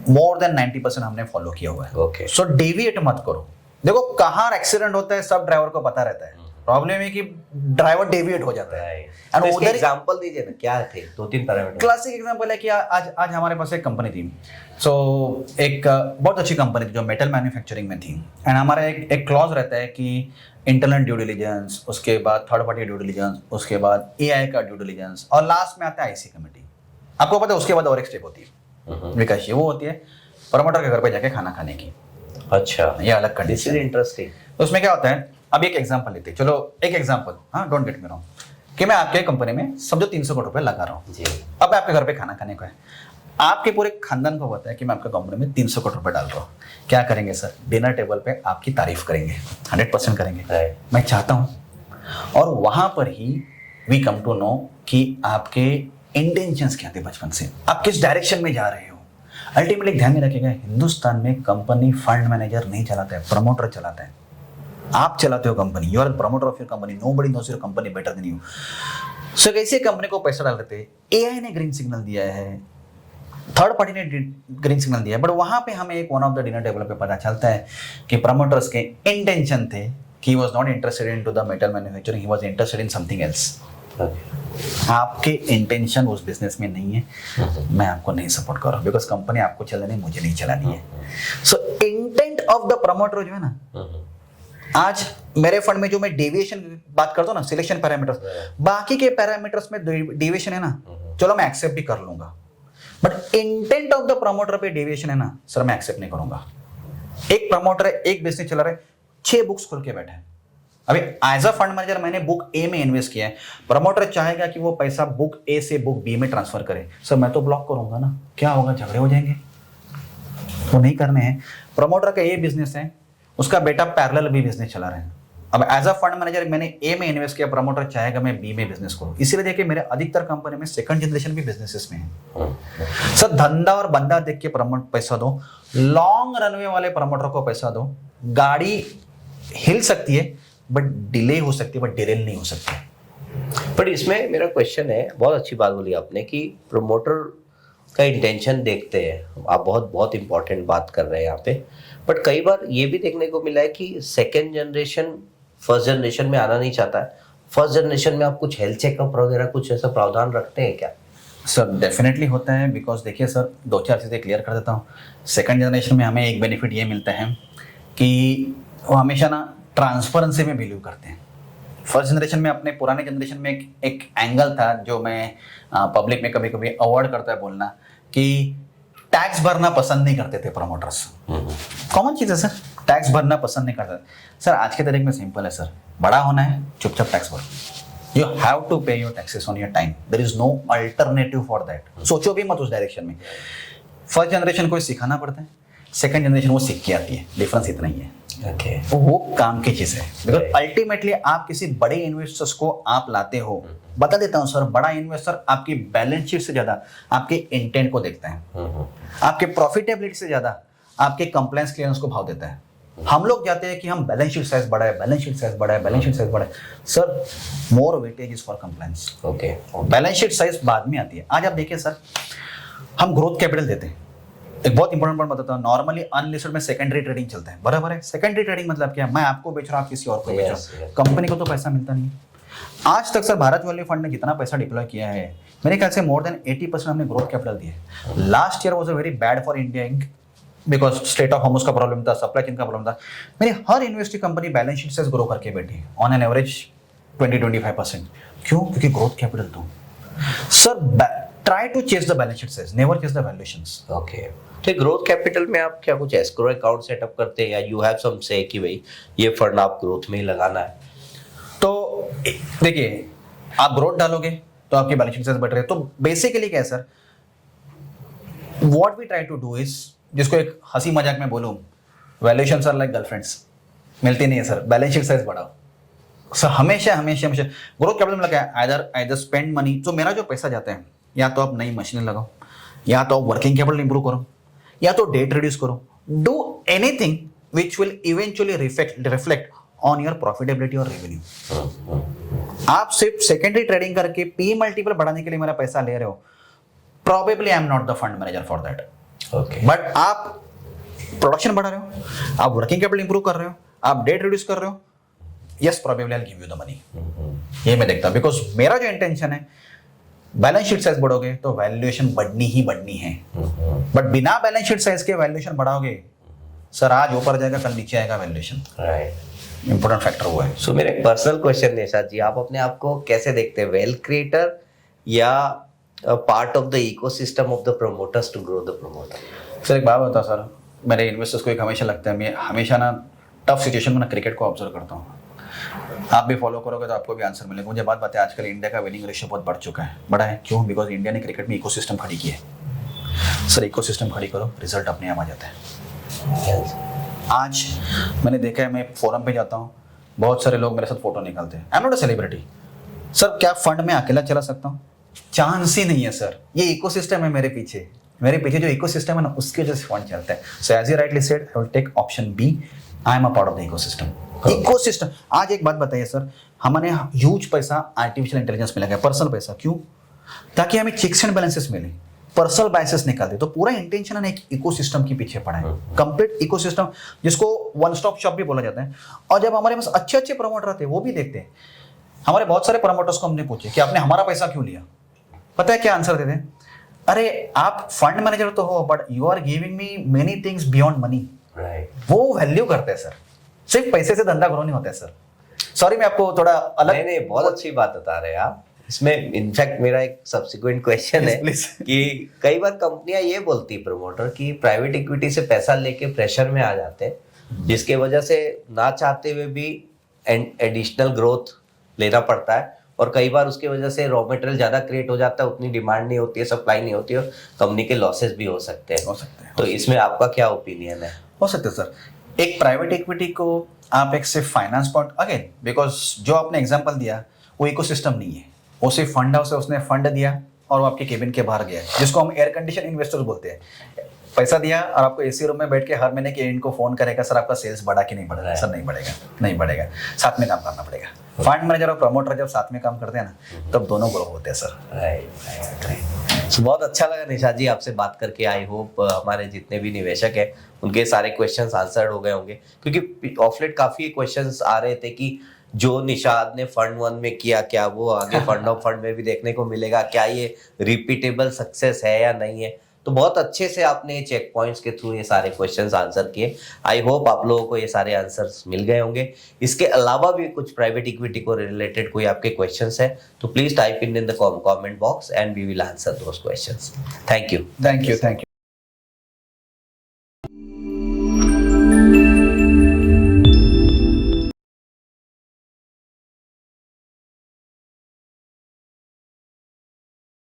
मोर देन 90% हमने फॉलो किया हुआ है। Okay. सो डेविएट मत करो। देखो कहाँ एक्सीडेंट होता है सब ड्राइवर को पता रहता है, प्रॉब्लम है कि ड्राइवर डेविएट हो जाता है। एंड उधर एग्जांपल दीजिए ना, क्या थे 2-3 पैरामीटर? क्लासिक एग्जांपल है कि आज हमारे पास एक कंपनी थी, सो एक बहुत अच्छी कंपनी थी जो मेटल मैन्युफैक्चरिंग में थी, एंड हमारा एक क्लॉज रहता है कि इंटरनल ड्यू डिलीजेंस, उसके बाद थर्ड पार्टी ड्यू डिलीजेंस, उसके बाद एआई का ड्यू डिलीजेंस, और लास्ट में आता है आईसी कमेटी। आपको पता है उसके बाद और एक स्टेप होती है विकास, वो होती है प्रमोटर के घर पे जाके खाना खाने की। अच्छा, ये अलग कंडीशन है। इंटरेस्टिंग। उसमें क्या होता है, अब एक एग्जांपल लेते हैं, चलो एक एग्जांपल, हाँ डोंट गेट मी रॉन्ग, कि मैं आपके कंपनी में समझो 300 करोड़ रुपए लगा रहा हूँ जी। अब आपके घर पे खाना खाने को है, आपके पूरे खानदान को पता है कि मैं आपके कंपनी में 300 करोड़ रुपए डाल रहा हूँ। क्या करेंगे सर? डिनर टेबल पे आपकी तारीफ करेंगे, 100% करेंगे। मैं चाहता हूँ, और वहां पर ही वी कम टू नो कि आपके इंटेंशंस क्या थे बचपन से, आप किस डायरेक्शन में जा रहे हो। अल्टीमेटली ध्यान में रखिएगा, हिंदुस्तान में कंपनी फंड मैनेजर नहीं चलाता है, प्रमोटर चलाता है। आप चलाते हो company, you are the promoter of your company, nobody knows your company better than you. So कैसे कंपनी को पैसा डाल रहे थे, एआई ने ग्रीन सिग्नल दिया है, थर्ड पार्टी ने ग्रीन सिग्नल दिया है, बट वहां पे हमें एक one of the dinner table पे पता चलता है कि प्रमोटर्स के इंटेंशन थे कि he was not interested into the metal manufacturing, he was interested in something else. आपके इंटेंशन उस बिजनेस में नहीं है, मैं आपको नहीं सपोर्ट कर रहा हूं, बिकॉज कंपनी आपको चलानी, मुझे नहीं चलानी है। सो इंटेंट ऑफ द प्रमोटर जो है ना, आज मेरे फंड में जो मैं डेविएशन बात करता हूँ ना, सिलेक्शन पैरामीटर्स, बाकी के पैरामीटर्स में डेविएशन है ना, चलो मैं एक्सेप्ट भी कर लूंगा, but intent of the promoter पे डेविएशन है ना सर, मैं एक्सेप्ट नहीं करूंगा। एक प्रमोटर है, एक बिजनेस चला रहा है, 6 बुक्स खोल के बैठे हैं। अभी एज अ फंड मैनेजर मैंने बुक ए में इन्वेस्ट किया है, प्रमोटर चाहेगा कि वो पैसा बुक ए से बुक बी में ट्रांसफर करे, सर मैं तो ब्लॉक करूंगा ना, क्या होगा, झगड़े हो जाएंगे, वो नहीं करने हैं। प्रमोटर का ये बिजनेस है, उसका बेटा पैरेलल भी बिजनेस चला रहे हैं। अब एज अ फंड मैनेजर मैंने ए में इन्वेस्ट किया, प्रमोटर चाहेगा मैं बी में बिजनेस करूं, इसीलिए देखिए मेरे अधिकतर कंपनी में सेकंड जनरेशन भी बिजनेसेस में है। सर धंधा और बंदा देख के प्रमोट पैसा दो, लॉन्ग रनवे वाले प्रमोटर को पैसा दो। गाड़ी हिल सकती है बट डिले हो सकती है, बट डिरेल नहीं हो सकती। बट इसमें मेरा क्वेश्चन है, बहुत अच्छी बात बोली आपने कि प्रमोटर का इंटेंशन देखते हैं, आप बहुत इंपॉर्टेंट बात कर रहे हैं यहाँ पे। बट कई बार ये भी देखने को मिला है कि सेकेंड जनरेशन फर्स्ट जनरेशन में आना नहीं चाहता है। फर्स्ट जनरेशन में आप कुछ हेल्थ चेकअप वगैरह कुछ ऐसा प्रावधान रखते हैं क्या? सर डेफिनेटली होता है, बिकॉज देखिए सर 2-4 चीज़ें क्लियर कर देता हूँ। सेकंड जनरेशन में हमें एक बेनिफिट ये मिलता है कि वो हमेशा ना ट्रांसपेरेंसी में बिलीव करते हैं। फर्स्ट जनरेशन में, अपने पुराने जनरेशन में एक एंगल था जो मैं पब्लिक में कभी कभी अवॉइड करता है बोलना, कि टैक्स भरना पसंद नहीं करते थे प्रमोटर्स। कॉमन चीज़ है सर, टैक्स भरना पसंद नहीं करते। सर आज के तारीख में सिंपल है सर, बड़ा होना है चुपचाप टैक्स भरो। You have to pay your taxes on your time, there is no alternative for that. सोचो भी मत उस डायरेक्शन में। फर्स्ट जनरेशन को सिखाना पड़ता है, सेकंड जनरेशन वो सीख के आती है, डिफरेंस इतना ही है। Okay. वो काम की चीज है, बिकॉज अल्टीमेटली आप किसी बड़े इन्वेस्टर्स को आप लाते हो। बता देता हूं सर, बड़ा इन्वेस्टर आपकी बैलेंस शीट से ज्यादा आपके इंटेंट को देखता है, आपके प्रॉफिटेबिलिटी से ज्यादा आपके कंप्लायंस क्लियरेंस को भाव देता है। हम लोग जाते हैं कि हम बैलेंस शीट साइज बड़ा है, बैलेंस शीट साइज बड़ा है, बैलेंस शीट साइज बड़ा है। Sir more weightage is for compliance. Okay, balance sheet size बाद में आती है। आज आप देखिए सर, हम ग्रोथ कैपिटल देते हैं। एक बहुत इंपॉर्टेंट पॉइंट बताता हूँ, नॉर्मली अनलिस्टेड में सेकेंडरी ट्रेडिंग चलता है, बराबर है। सेकेंडरी ट्रेडिंग मतलब क्या है, मैं आपको बेच रहा हूँ, आप किसी और को बेच रहा हूँ, कंपनी को तो पैसा मिलता नहीं। आज तक सर भारत वैल्यू फंड ने जितना पैसा डिप्लॉय किया है, मेरे ख्याल से मोर देन 80% हमने ग्रोथ कैपिटल दिए। Last year was a very bad for India Inc, because state of Hormuz का प्रॉब्लम था, सप्लाई चेन का प्रॉब्लम था। मेरी हर इन्वेस्टिंग कंपनी बैलेंस शीट से ग्रो करके बैठी ऑन एन एवरेज 20-25%। क्यों? क्योंकि ग्रोथ कैपिटल दो। Sir try to chase the balance sheet size, never chase the valuations. Okay, तो ग्रोथ कैपिटल में आप क्या कुछ एस्क्रो अकाउंट सेटअप करते हैं, या यू हैव सम से कि भाई ये फंड आप ग्रोथ में ही लगाना है? तो देखिए, आप ग्रोथ डालोगे तो आपकी बैलेंस शीट साइज बढ़ रही है। तो बेसिकली क्या है sir, what we try to do is, जिसको एक हंसी मजाक में बोलूं, वैल्यूएशंस आर लाइक गर्लफ्रेंड्स, मिलती नहीं है सर, बैलेंस शीट साइज बढ़ाओ। सर हमेशा हमेशा हमेशा ग्रोथ कैपिटल में लगा है आइदर स्पेंड मनी, तो मेरा जो पैसा जाता है या तो आप नई मशीनें लगाओ, या तो आप वर्किंग कैपिटल इंप्रूव करो, या तो डेट रिड्यूस करो, do anything which will eventually reflect on your profitability और रेवेन्यू। आप सिर्फ सेकेंडरी ट्रेडिंग करके पी मल्टीपल बढ़ाने के लिए मेरा पैसा ले रहे हो, probably I am not the fund manager for that. Okay, but आप प्रोडक्शन बढ़ा रहे हो, आप वर्किंग कैपिटल इंप्रूव कर रहे हो, आप डेट रिड्यूस कर रहे हो, yes probably I give you the money. ये मैं देखता हूं, बिकॉज मेरा जो इंटेंशन है, बैलेंस शीट साइज बढ़ोगे तो वैल्यूएशन बढ़नी ही बढ़नी है, बट बिना बैलेंस शीट साइज के वैल्यूएशन बढ़ाओगे सर, आज ऊपर जाएगा कल नीचे आएगा वैल्यूएशन। राइट, इंपॉर्टेंट फैक्टर वो है। सो मेरा एक पर्सनल क्वेश्चन निशाद जी, आप अपने आप को कैसे देखते हैं, वेल्थ क्रिएटर या part of the ecosystem of the promoters to grow the promoter? Sir एक बात बता सर, मेरे इन्वेस्टर्स को एक हमेशा लगता है, मैं हमेशा ना टफ सिचुएशन में ना क्रिकेट को ऑब्जर्व करता हूँ, आप भी फॉलो करोगे तो आपको भी आंसर मिलेगा। मुझे बात बताए, आजकल इंडिया का विनिंग रेशियो बहुत बढ़ चुका है, बढ़ा है क्यों? बिकॉज इंडिया ने क्रिकेट में इकोसिस्टम खड़ी की है। सर इकोसिस्टम खड़ी करो, रिजल्ट अपने आप आ जाता है। आज मैंने देखा है, मैं फोरम पे जाता हूँ, बहुत सारे लोग मेरे साथ फोटो निकालते हैं। I am not a celebrity sir, क्या फंड में अकेला चला सकता हूँ? चांस ही नहीं है सर। ये इकोसिस्टम है मेरे पीछे जो इकोसिस्टम है ना, उसकी वजह से फंड चलता है। So as you rightly said, I will take option B, I am a part of the ecosystem. आज एक बात बताइए सर, हमारे ह्यूज पैसा आर्टिफिशियल इंटेलिजेंस में लगा है, पर्सनल पैसा, क्यों? ताकि हमें चेक्स एंड बैलेंसेस मिले, पर्सनल बायसेस निकालते, तो पूरा इंटेंशन है ना एक इकोसिस्टम के पीछे पड़ा है, कंप्लीट इकोसिस्टम, जिसको वन स्टॉप शॉप भी बोला जाता है। और जब हमारे पास अच्छे अच्छे प्रमोटर आते हैं, वो भी देखते हैं। हमारे बहुत सारे प्रमोटर्स को हमने पूछे कि आपने हमारा पैसा क्यों लिया, पता है क्या आंसर देते हैं? अरे आप फंड मैनेजर तो हो, but you are giving me many things beyond money. वो वैल्यू करते हैं सर, सिर्फ पैसे से धंधा ग्रो नहीं होता है सर। सॉरी मैं आपको थोड़ा अलग, नहीं, बहुत अच्छी बात बता रहे हैं आप। इसमें इनफैक्ट मेरा एक सब्सिक्वेंट क्वेश्चन है कि कई बार कंपनियां ये बोलती है प्रमोटर कि प्राइवेट इक्विटी से पैसा लेके प्रेशर में आ जाते हैं, जिसके वजह से ना चाहते हुए भी एडिशनल ग्रोथ लेना पड़ता है, और कई बार उसके वजह से रॉ मटेरियल ज्यादा क्रिएट हो जाता है, उतनी डिमांड नहीं होती है, सप्लाई नहीं होती है, कंपनी के लॉसेस भी हो सकते हैं। तो इसमें आपका क्या ओपिनियन है? हो सकते हैं सर। एक प्राइवेट इक्विटी को आप एक सिर्फ फाइनेंस पॉइंट, अगेन बिकॉज जो आपने एग्जांपल दिया वो इकोसिस्टम नहीं है, वो सिर्फ फंड हाउस है, उसने फंड दिया और वो आपके केबिन के बाहर गया, जिसको हम एयर कंडीशन इन्वेस्टर्स बोलते हैं। पैसा दिया और आपको एसी रूम में बैठ के हर महीने के एंड को फोन करेगा, सर आपका सेल्स बढ़ा कि नहीं बढ़ रहा है? सर नहीं बढ़ेगा, साथ में काम करना पड़ेगा। फंड मैनेजर और प्रमोटर जब साथ में काम करते हैं ना, तब दोनों ग्रो होते हैं सर। राइट। बहुत अच्छा लगा निशाद जी आपसे बात करके। आई होप हमारे जितने भी निवेशक हैं उनके सारे क्वेश्चंस आंसर्ड हो गए होंगे, क्योंकि ऑफ लेट काफी क्वेश्चंस आ रहे थे कि जो निशाद ने फंड 1 में किया, क्या वो आगे फंड ऑफ फंड में भी देखने को मिलेगा, क्या ये रिपीटेबल सक्सेस है या नहीं है। तो बहुत अच्छे से आपने चेक पॉइंट्स के थ्रू ये सारे क्वेश्चंस आंसर किए। आई होप आप लोगों को ये सारे आंसर्स मिल गए होंगे। इसके अलावा भी कुछ प्राइवेट इक्विटी को रिलेटेड कोई आपके क्वेश्चंस है तो please type in the comment box and we will answer those questions. Thank you.